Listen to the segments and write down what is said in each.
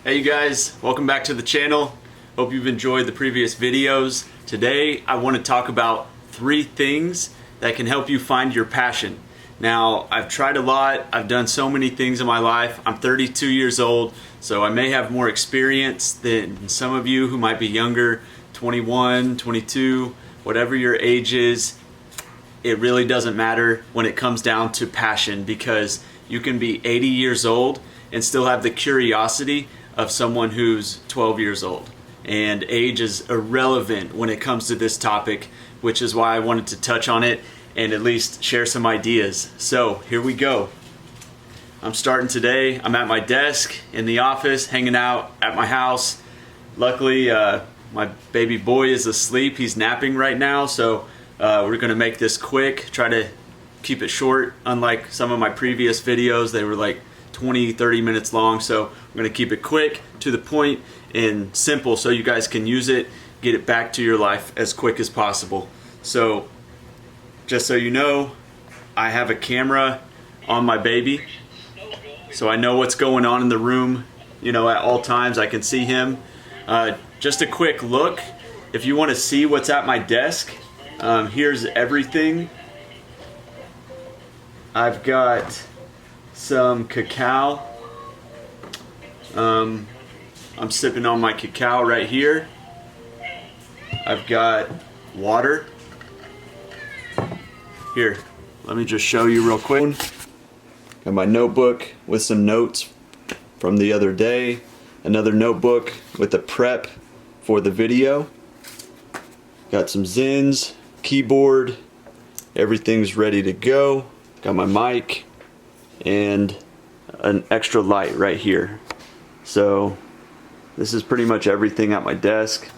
Hey you guys, welcome back to the channel. Hope you've enjoyed the previous videos. Today I want to talk about 3 things that can help you find your passion. Now, I've tried a lot, I've done so many things in my life. I'm 32 years old, so I may have more experience than some of you who might be younger, 21, 22, whatever your age is. It really doesn't matter when it comes down to passion, because you can be 80 years old and still have the curiosity of someone who's 12 years old. And age is irrelevant when it comes to this topic, which is why I wanted to touch on it and at least share some ideas. So here we go. I'm starting today. I'm at my desk in the office, hanging out at my house. Luckily, my baby boy is asleep. He's napping right now, so we're gonna make this quick, try to keep it short. Unlike some of my previous videos, they were like 20-30 minutes long, so we're gonna keep it quick, to the point, and simple, so you guys can use it, get it back to your life as quick as possible. So just so you know, I have a camera on my baby, so I know what's going on in the room, you know, at all times. I can see him. Just a quick look, if you want to see what's at my desk, here's everything. I've got some cacao. I'm sipping on my cacao right here. I've got water. Here, let me just show you real quick. Got my notebook with some notes from the other day. Another notebook with the prep for the video. Got some Zins, keyboard. Everything's ready to go. Got my mic and an extra light right here. So this is pretty much everything at my desk.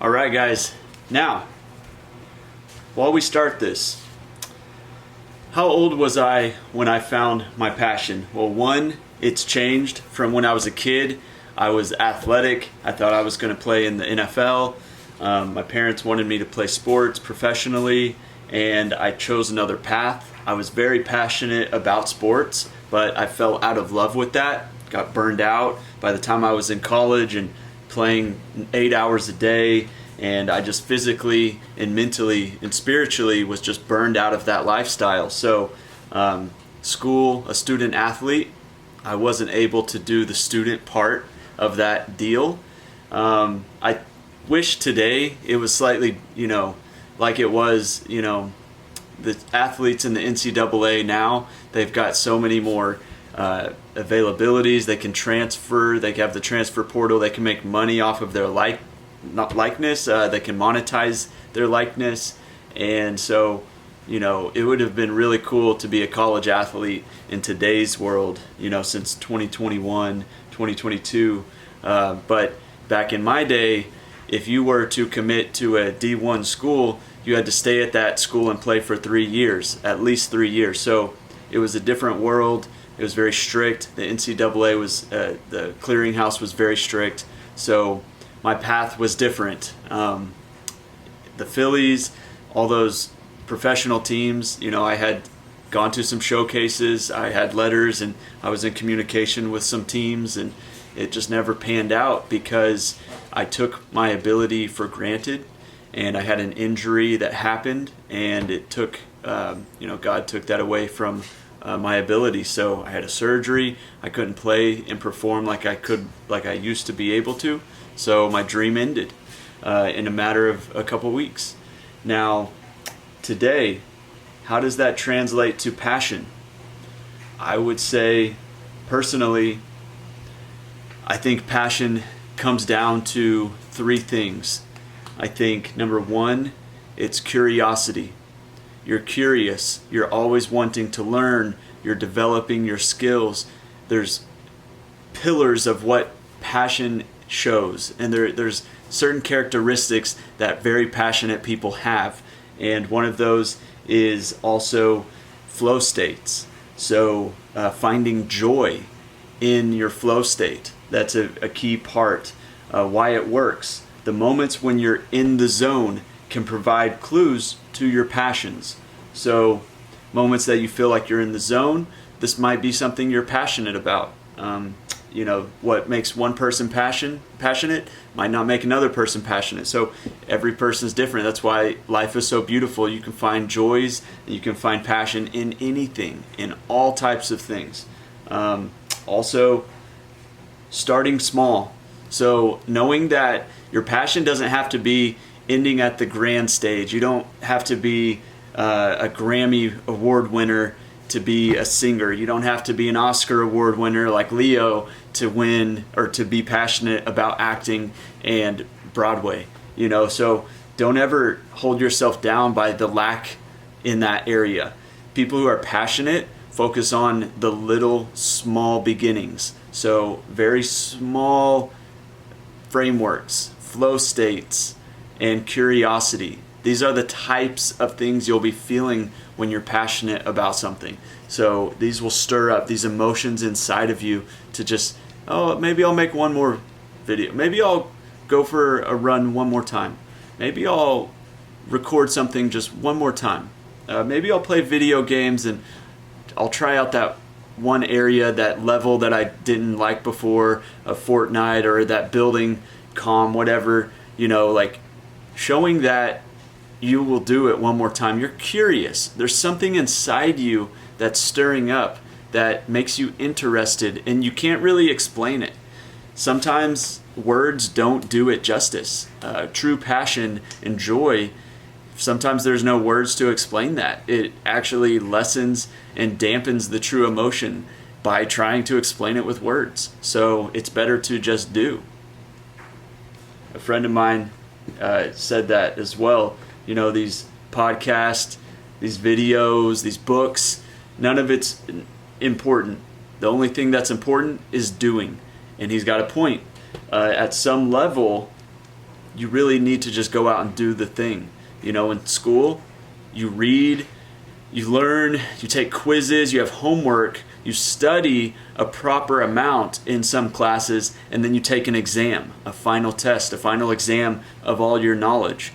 Alright guys, now while we start this, how old was I when I found my passion? Well, one, it's changed from when I was a kid. I was athletic. I thought I was going to play in the NFL. My parents wanted me to play sports professionally, and I chose another path. I was very passionate about sports, but I fell out of love with that, got burned out by the time I was in college and playing 8 hours a day, and I just physically and mentally and spiritually was just burned out of that lifestyle. So school, a student athlete, I wasn't able to do the student part of that deal. I wish today it was slightly, like it was, the athletes in the NCAA now, they've got so many more availabilities. They can transfer, they have the transfer portal, they can make money off of their likeness, they can monetize their likeness. And so, it would have been really cool to be a college athlete in today's world, since 2021, 2022. But back in my day, if you were to commit to a D1 school, you had to stay at that school and play for 3 years, at least 3 years. So it was a different world. It was very strict. The NCAA was, the clearinghouse was very strict. So my path was different. The Phillies, all those professional teams, I had gone to some showcases, I had letters, and I was in communication with some teams, and it just never panned out because I took my ability for granted, and I had an injury that happened, and it took, God took that away from my ability. So I had a surgery. I couldn't play and perform like I used to be able to. So my dream ended in a matter of a couple weeks. Now, today, how does that translate to passion? I would say, personally, I think passion comes down to 3 things. I think number 1, it's curiosity. You're curious. You're always wanting to learn. You're developing your skills. There's pillars of what passion shows, and there's certain characteristics that very passionate people have, and one of those is also flow states. So finding joy in your flow state, that's a key part. Why it works. The moments when you're in the zone can provide clues to your passions. So moments that you feel like you're in the zone, this might be something you're passionate about. what makes one person passionate might not make another person passionate. So every person is different. That's why life is so beautiful. You can find joys and you can find passion in anything, in all types of things. Also, starting small. So knowing that your passion doesn't have to be ending at the grand stage. You don't have to be a Grammy award winner to be a singer. You don't have to be an Oscar award winner like Leo to win or to be passionate about acting and Broadway. So don't ever hold yourself down by the lack in that area. People who are passionate focus on the little small beginnings. So very small frameworks, flow states, and curiosity. These are the types of things you'll be feeling when you're passionate about something. So these will stir up these emotions inside of you to just, maybe I'll make one more video. Maybe I'll go for a run one more time. Maybe I'll record something just one more time. Maybe I'll play video games and I'll try out that one area, that level that I didn't like before, a Fortnite or that building calm, whatever, like showing that you will do it one more time. You're curious. There's something inside you that's stirring up that makes you interested, and you can't really explain it. Sometimes words don't do it justice. True passion and joy, sometimes there's no words to explain that. It actually lessens and dampens the true emotion by trying to explain it with words. So it's better to just do. A friend of mine said that as well. These podcasts, these videos, these books, none of it's important. The only thing that's important is doing. And he's got a point. At some level, you really need to just go out and do the thing. In school, you read, you learn, you take quizzes, you have homework, you study a proper amount in some classes, and then you take an exam, a final test, a final exam of all your knowledge.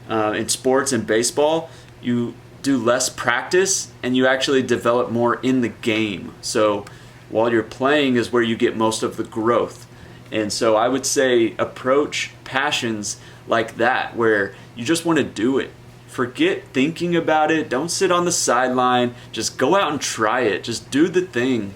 In sports and baseball, you do less practice and you actually develop more in the game. So while you're playing is where you get most of the growth. And so I would say approach passions like that, where you just want to do it. Forget thinking about it. Don't sit on the sideline. Just go out and try it. Just do the thing,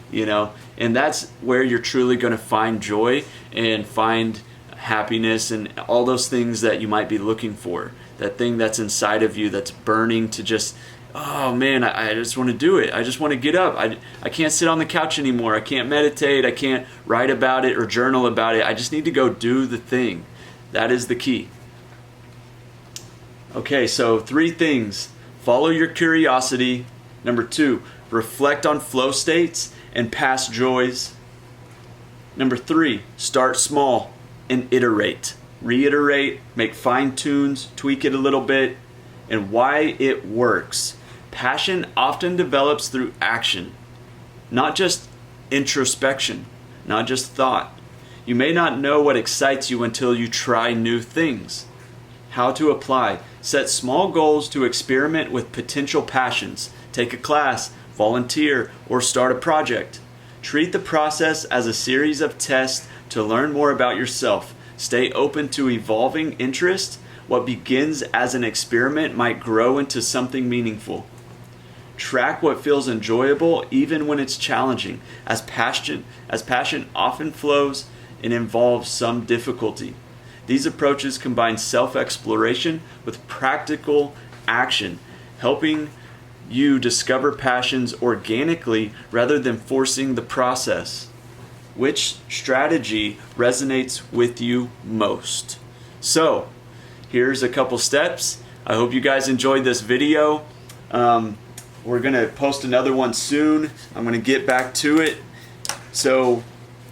And that's where you're truly going to find joy and find happiness and all those things that you might be looking for. That thing that's inside of you that's burning to just, oh man, I just want to do it. I just want to get up. I can't sit on the couch anymore. I can't meditate. I can't write about it or journal about it. I just need to go do the thing. That is the key. Okay, so 3 things. Follow your curiosity. Number 2, reflect on flow states and past joys. Number 3, start small and iterate. Reiterate, make fine tunes, tweak it a little bit, and why it works. Passion often develops through action, not just introspection, not just thought. You may not know what excites you until you try new things. How to apply. Set small goals to experiment with potential passions. Take a class, volunteer, or start a project. Treat the process as a series of tests to learn more about yourself. Stay open to evolving interests. What begins as an experiment might grow into something meaningful. Track what feels enjoyable even when it's challenging, as passion often flows and involves some difficulty. These approaches combine self-exploration with practical action, helping you discover passions organically rather than forcing the process. Which strategy resonates with you most? So, here's a couple steps. I hope you guys enjoyed this video. We're going to post another one soon. I'm going to get back to it. So,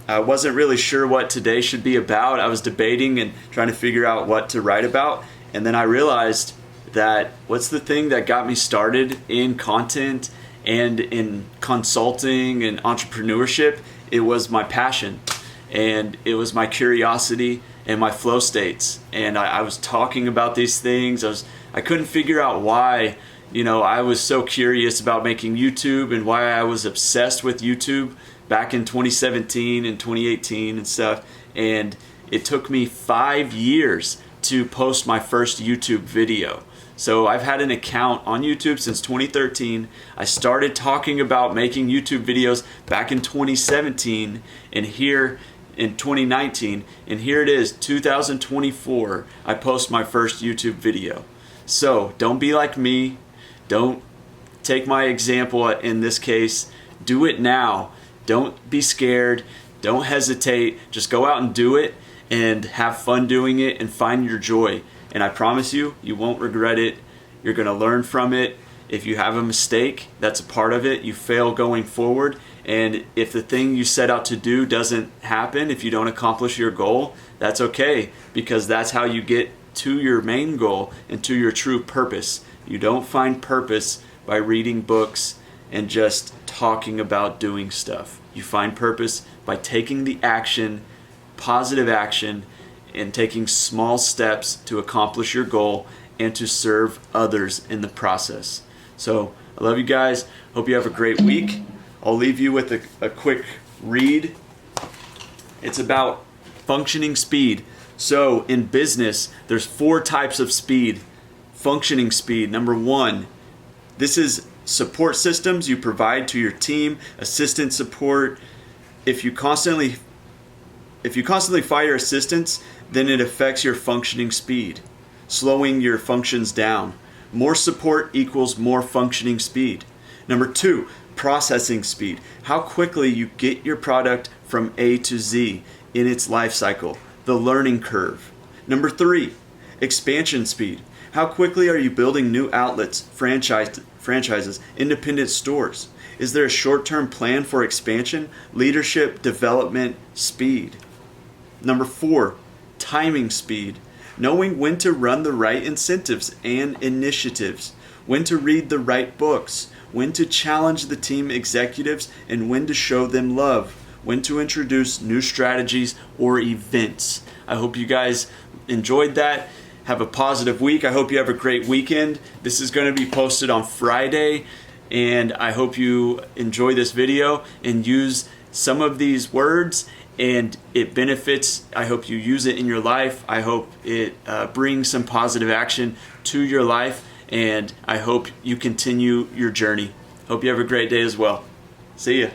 I wasn't really sure what today should be about. I was debating and trying to figure out what to write about. And then I realized that what's the thing that got me started in content and in consulting and entrepreneurship? It was my passion, and it was my curiosity and my flow states. And I was talking about these things. I couldn't figure out why I was so curious about making YouTube and why I was obsessed with YouTube back in 2017 and 2018 and stuff. And it took me 5 years to post my first YouTube video. So I've had an account on YouTube since 2013. I started talking about making YouTube videos back in 2017, and here in 2019, and here it is, 2024, I post my first YouTube video. So don't be like me. Don't take my example in this case. Do it now. Don't be scared. Don't hesitate. Just go out and do it and have fun doing it and find your joy. And I promise you, you won't regret it. You're going to learn from it. If you have a mistake, that's a part of it. You fail going forward. And if the thing you set out to do doesn't happen, if you don't accomplish your goal, that's okay, because that's how you get to your main goal and to your true purpose. You don't find purpose by reading books and just talking about doing stuff. You find purpose by taking the action, positive action, and taking small steps to accomplish your goal and to serve others in the process. So I love you guys. Hope you have a great week. I'll leave you with a quick read. It's about functioning speed. So in business, there's 4 types of speed. Functioning speed. Number 1, this is support systems you provide to your team, assistant support. If you constantly fire assistants, then it affects your functioning speed, slowing your functions down. More support equals more functioning speed. Number 2, processing speed. How quickly you get your product from A to Z in its life cycle, the learning curve. Number 3, expansion speed. How quickly are you building new outlets, franchises, independent stores? Is there a short-term plan for expansion, leadership, development, speed? Number 4, timing speed. Knowing when to run the right incentives and initiatives, when to read the right books, when to challenge the team executives, and when to show them love, when to introduce new strategies or events. I hope you guys enjoyed that. Have a positive week. I hope you have a great weekend. This is going to be posted on Friday, and I hope you enjoy this video and use some of these words and it benefits. I hope you use it in your life. I hope it brings some positive action to your life, and I hope you continue your journey. Hope you have a great day as well. See ya.